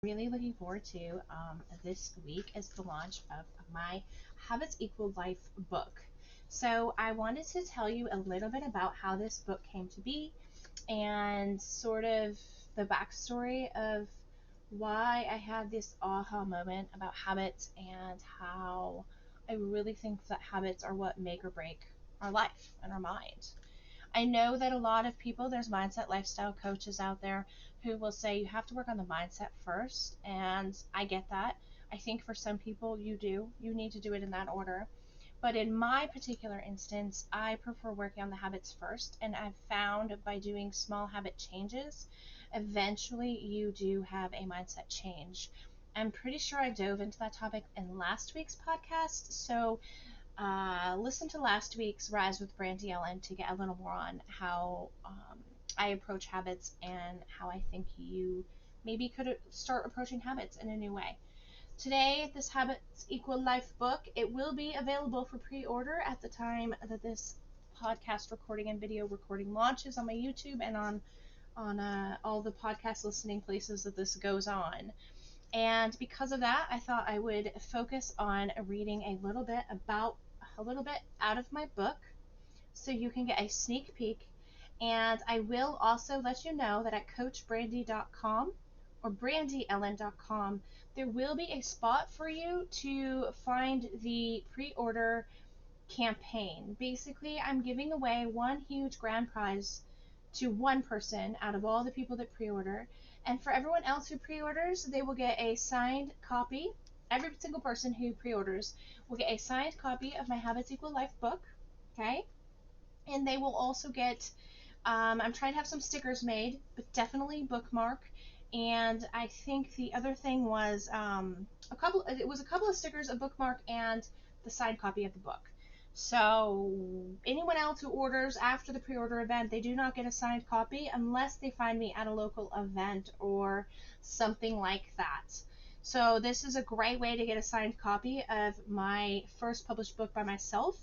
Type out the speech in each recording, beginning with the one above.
Really looking forward to this week is the launch of my Habits Equal Life book. So, I wanted to tell you a little bit about how this book came to be and sort of the backstory of why I had this aha moment about habits and how I really think that habits are what make or break our life and our mind. I know that a lot of people, there's mindset lifestyle coaches out there who will say you have to work on the mindset first, and I get that. I think for some people you do. You need to do it in that order. But in my particular instance, I prefer working on the habits first, and I've found by doing small habit changes, eventually you do have a mindset change. I'm pretty sure I dove into that topic in last week's podcast, so listen to last week's Rise with Brandy Ellen to get a little more on how I approach habits and how I think you maybe could start approaching habits in a new way. Today, this Habits Equal Life book, it will be available for pre-order at the time that this podcast recording and video recording launches on my YouTube and on all the podcast listening places that this goes on. And because of that, I thought I would focus on reading a little bit out of my book so you can get a sneak peek. And I will also let you know that at coachbrandy.com or brandyellen.com, there will be a spot for you to find the pre order campaign. Basically, I'm giving away one huge grand prize to one person out of all the people that pre-order. And for everyone else who pre-orders, they will get a signed copy. Every single person who pre-orders will get a signed copy of my Habits Equal Life book. Okay? And they will also get, I'm trying to have some stickers made, but definitely bookmark. And I think the other thing was it was a couple of stickers, a bookmark, and the signed copy of the book. So anyone else who orders after the pre-order event, they do not get a signed copy unless they find me at a local event or something like that. So this is a great way to get a signed copy of my first published book by myself.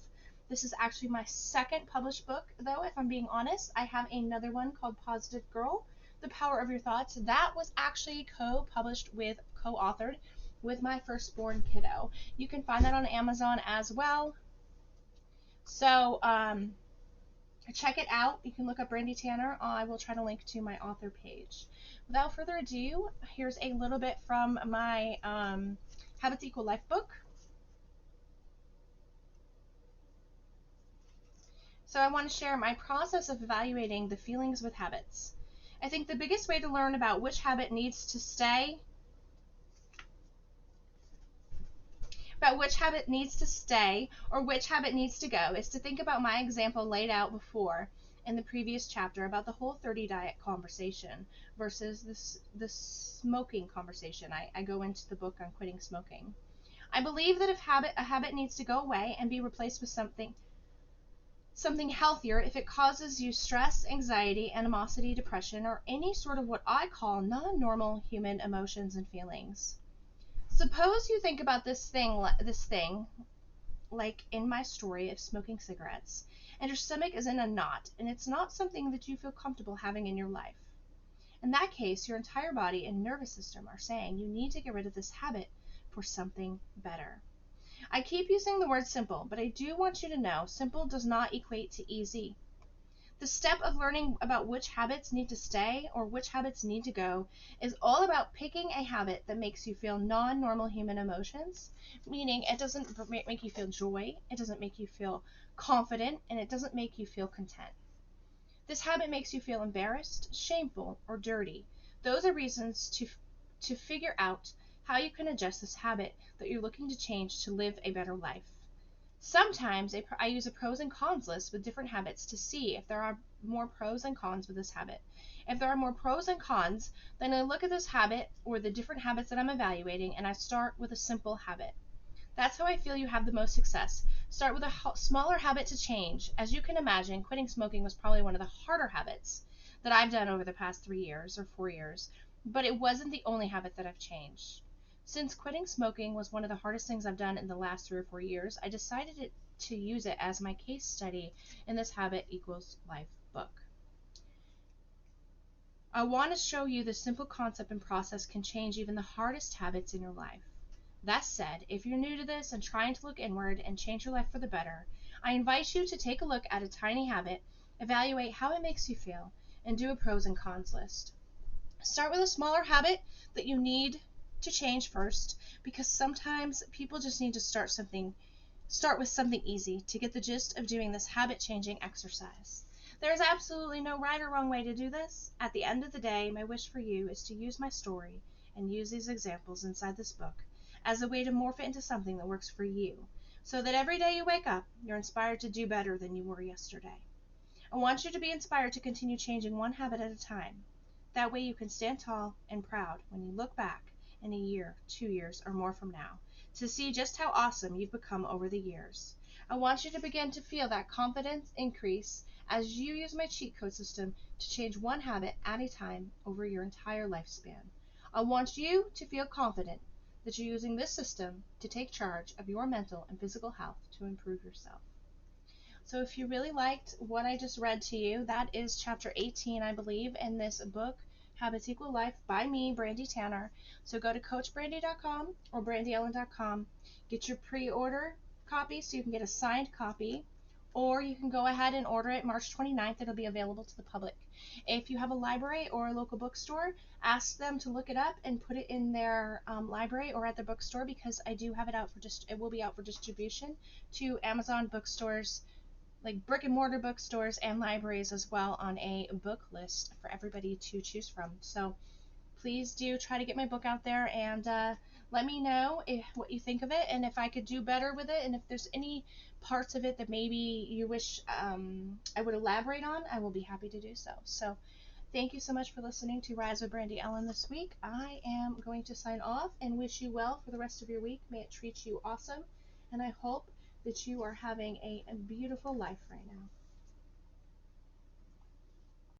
This is actually my second published book, though, if I'm being honest. I have another one called Positive Girl, The Power of Your Thoughts. That was actually co-authored with my firstborn kiddo. You can find that on Amazon as well. So check it out. You can look up Brandy Tanner. I will try to link to my author page. Without further ado, here's a little bit from my Habits Equal Life book. So I want to share my process of evaluating the feelings with habits. I think the biggest way to learn about which habit needs to stay or which habit needs to go is to think about my example laid out before in the previous chapter about the Whole30 diet conversation versus the smoking conversation. I go into the book on quitting smoking. I believe that if a habit needs to go away and be replaced with something healthier if it causes you stress, anxiety, animosity, depression, or any sort of what I call non-normal human emotions and feelings. Suppose you think about this thing like in my story of smoking cigarettes, and your stomach is in a knot, and it's not something that you feel comfortable having in your life. In that case, your entire body and nervous system are saying you need to get rid of this habit for something better. I keep using the word simple, but I do want you to know simple does not equate to easy. The step of learning about which habits need to stay or which habits need to go is all about picking a habit that makes you feel non-normal human emotions, meaning it doesn't make you feel joy, it doesn't make you feel confident, and it doesn't make you feel content. This habit makes you feel embarrassed, shameful, or dirty. Those are reasons to figure out how you can adjust this habit that you're looking to change to live a better life. Sometimes I use a pros and cons list with different habits to see if there are more pros and cons with this habit. If there are more pros and cons, then I look at this habit or the different habits that I'm evaluating and I start with a simple habit. That's how I feel you have the most success. Start with a smaller habit to change. As you can imagine, quitting smoking was probably one of the harder habits that I've done over the past 3 years or 4 years, but it wasn't the only habit that I've changed. Since quitting smoking was one of the hardest things I've done in the last 3 or 4 years, I decided to use it as my case study in this Habit Equals Life book. I want to show you the simple concept and process can change even the hardest habits in your life. That said, if you're new to this and trying to look inward and change your life for the better, I invite you to take a look at a tiny habit, evaluate how it makes you feel, and do a pros and cons list. Start with a smaller habit that you need to change first, because sometimes people just need to start with something easy to get the gist of doing this habit changing exercise. There's absolutely no right or wrong way to do this. At the end of the day, my wish for you is to use my story and use these examples inside this book as a way to morph it into something that works for you, so that every day you wake up, you're inspired to do better than you were yesterday. I want you to be inspired to continue changing one habit at a time. That way you can stand tall and proud when you look back in a year, 2 years, or more from now to see just how awesome you've become over the years. I want you to begin to feel that confidence increase as you use my cheat code system to change one habit at a time over your entire lifespan. I want you to feel confident that you're using this system to take charge of your mental and physical health to improve yourself. So if you really liked what I just read to you, that is chapter 18, I believe, in this book, Habits Equal Life by me, Brandy Tanner. So go to coachbrandy.com or brandyellen.com. Get your pre-order copy so you can get a signed copy, or you can go ahead and order it March 29th. It'll be available to the public. If you have a library or a local bookstore, ask them to look it up and put it in their library or at their bookstore, because I do have it out for it will be out for distribution to Amazon bookstores, like brick and mortar bookstores and libraries as well, on a book list for everybody to choose from. So please do try to get my book out there, and let me know what you think of it, and if I could do better with it, and if there's any parts of it that maybe you wish I would elaborate on, I will be happy to do so. So thank you so much for listening to Rise with Brandy Ellen this week. I am going to sign off and wish you well for the rest of your week. May it treat you awesome, and I hope that you are having a beautiful life right now.